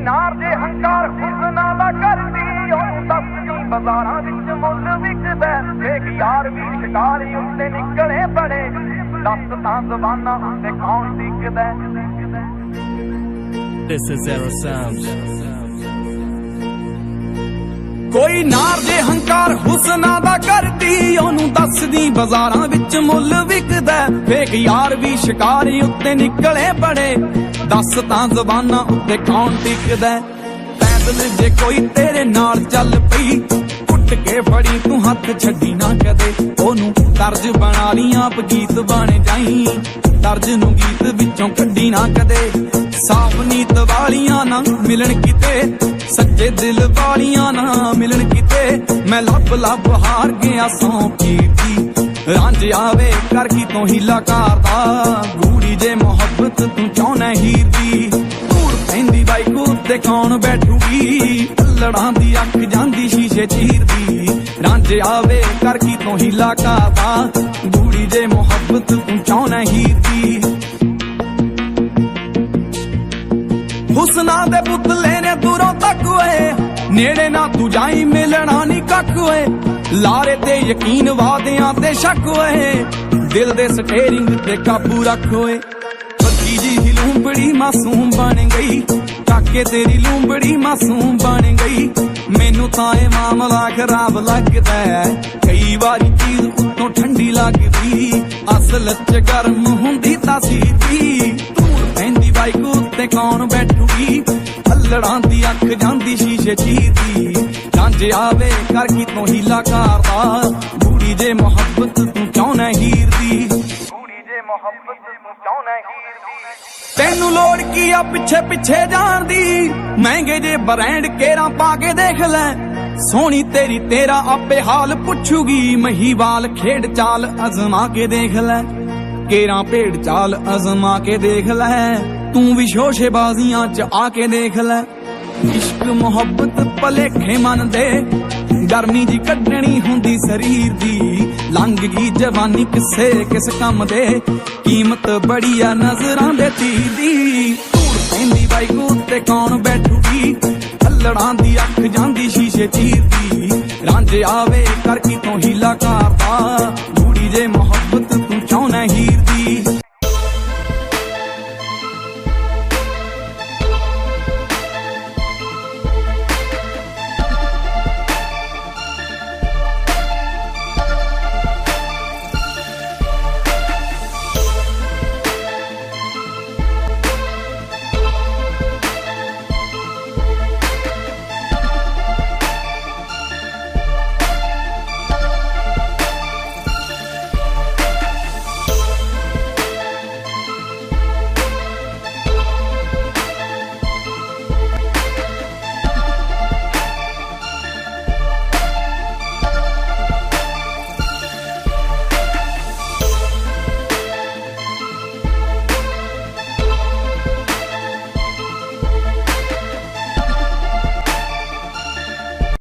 नार दे हंकार हुस्ना दा करदी ओनू दसदी बाजारां विच मुੱਲ विकदा वेख यार भी शिकारी उत्ते निकले बड़े दस तां ज़बानां उत्ते कौन टिकदा। This is Zero Sounds. कोई नार दे हंकार हुस्ना दा करदी ओनू दसदी बाजारां विच मुੱਲ विकदा वेख यार भी शिकारी उत्ते निकले बड़े दस तां ज़बानां उत्ते कौन टिकदा। पैदल जे कोई तेरे नाल चल पई उठ के फड़ी तू हथ छड्डी ना कदे ओनू तर्ज बना ली आप गीत बन जाई तर्ज नू गीत विचों कड्डी ना कदे। साफ नीत वालियां ना मिलन किते सच्चे दिल वालियां ना मिलन किते मैं लब लब हार गया सौ कीर्ति रांझ आवे कर की तो हीला करदा गूड़ी जे मोहब्बत तू चाहना हीर दी धूड़ पैंदी बाइक उत्ते कौन बैठूगी लड़ां दी अख जांदी शीशे चीर दी रांझ आवे कर की तो हीला करदा गूड़ी जे मोहब्बत तू चाहना हीर दी। हुस्ना दे पुतले ने दूरों तक होए नेड़े ना तू जाई मिलना नी कख होए लारे ते यकीन वादियां ते शक होए दिल दे स्टेरिंग ते काबू रख होए। पक्की जी ही लूंबड़ी मासूम बन गई काके तेरी लूंबड़ी मासूम बन गई मैनू तां ए मामला खराब लगदा है कई बारी चीज उत्तों ठंडी लगदी असल च गर्म हुंदी तासीर दी धूड़ पैंदी बाइक उत्ते कौन बैठूगी लड़ां दी अख जांदी शीशे चीर दी रांझ आवे कर की तो हीला करदा गूड़ी जे मोहब्बत तू चाहना हीर दी गूड़ी जे मोहब्बत तू चाहना हीर दी। तेनू लोड़ की आ पिछे पिछे जान दी महंगे जे ब्रांड केरा पा के देख ले सोहनी तेरी तेरा आपे हाल पुछूगी महीवाल खेड चाल अजमा के देख ले केरा भेड़ चाल अजमा के देख ले तू भी शोशेबाजियां च आके देख ले। इश्क मोहब्बत भलेखे मन दे गर्मी जी कड्डनी हुंदी शरीर दी लंघ गई जवानी किसे किस कम दे कीमत बड़ी आ नजरां दे तीर दी धूड़ पैंदी बाइक उत्ते कौन बैठूगी लड़ां दी अख जांदी शीशे चीर दी रांझ आवे कर की तो हीला करदा गूड़ी जे मोहब्बत तू चाहना हीर दी।